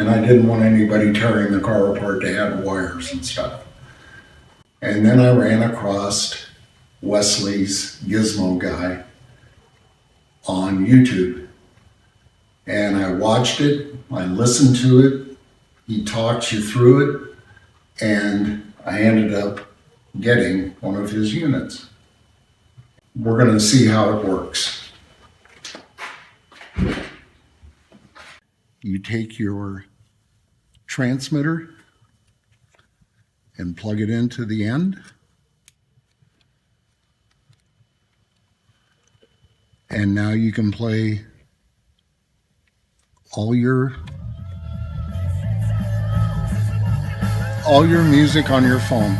and I didn't want anybody tearing the car apart to add wires and stuff. And then I ran across Wesley's Gizmo Guy on YouTube. And I watched it, I listened to it, he talks you through it, and I ended up getting one of his units. We're going to see how it works. You take your transmitter and plug it into the end. And now you can play all your music on your phone.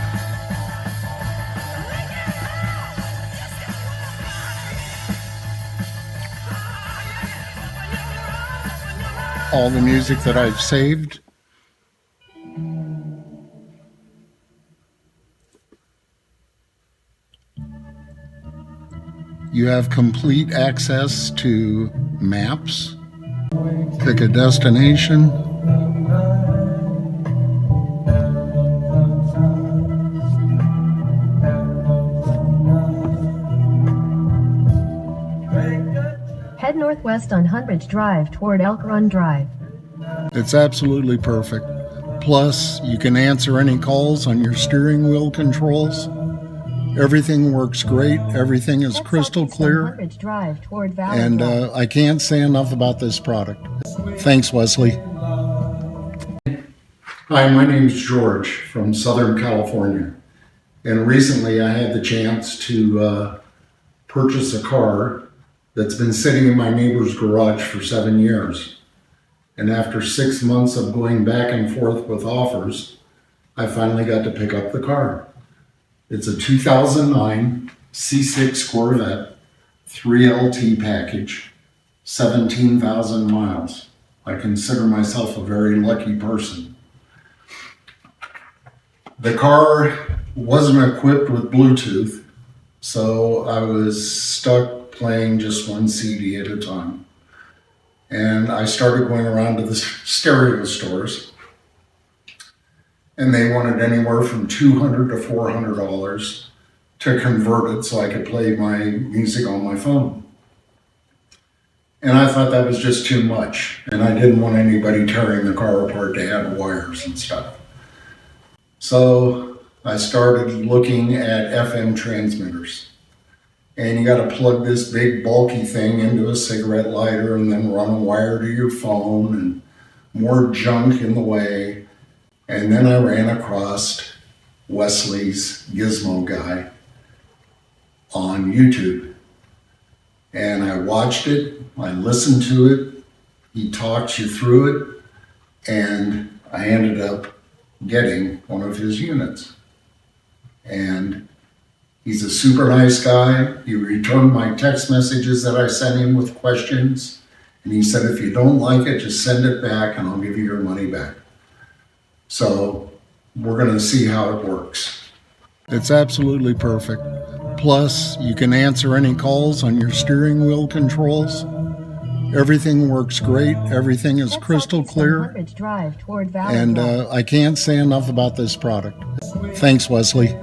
All the music that I've saved. You have complete access to maps. Pick a destination. Head northwest on Hundredge Drive toward Elk Run Drive. It's absolutely perfect. Plus, you can answer any calls on your steering wheel controls. Everything works great. Everything is crystal clear. And I can't say enough about this product. Thanks, Wesley. Hi, my name is George from Southern California. And recently I had the chance to purchase a car that's been sitting in my neighbor's garage for 7 years. And after 6 months of going back and forth with offers, I finally got to pick up the car. It's a 2009 C6 Corvette 3LT package, 17,000 miles. I consider myself a very lucky person. The car wasn't equipped with Bluetooth, so I was stuck playing just one CD at a time. And I started going around to the stereo stores, and they wanted anywhere from $200 to $400 to convert it so I could play my music on my phone. And I thought that was just too much, and I didn't want anybody tearing the car apart to add wires and stuff. So I started looking at FM transmitters. And you got to plug this big bulky thing into a cigarette lighter and then run a wire to your phone and more junk in the way. And then I ran across Wesley's Gizmo Guy on YouTube. And I watched it, I listened to it, he talks you through it, and I ended up getting one of his units. And he's a super nice guy. He returned my text messages that I sent him with questions. And he said, if you don't like it, just send it back and I'll give you your money back. So we're going to see how it works. It's absolutely perfect. Plus, you can answer any calls on your steering wheel controls. Everything works great. Everything is crystal clear. And I can't say enough about this product. Thanks, Wesley.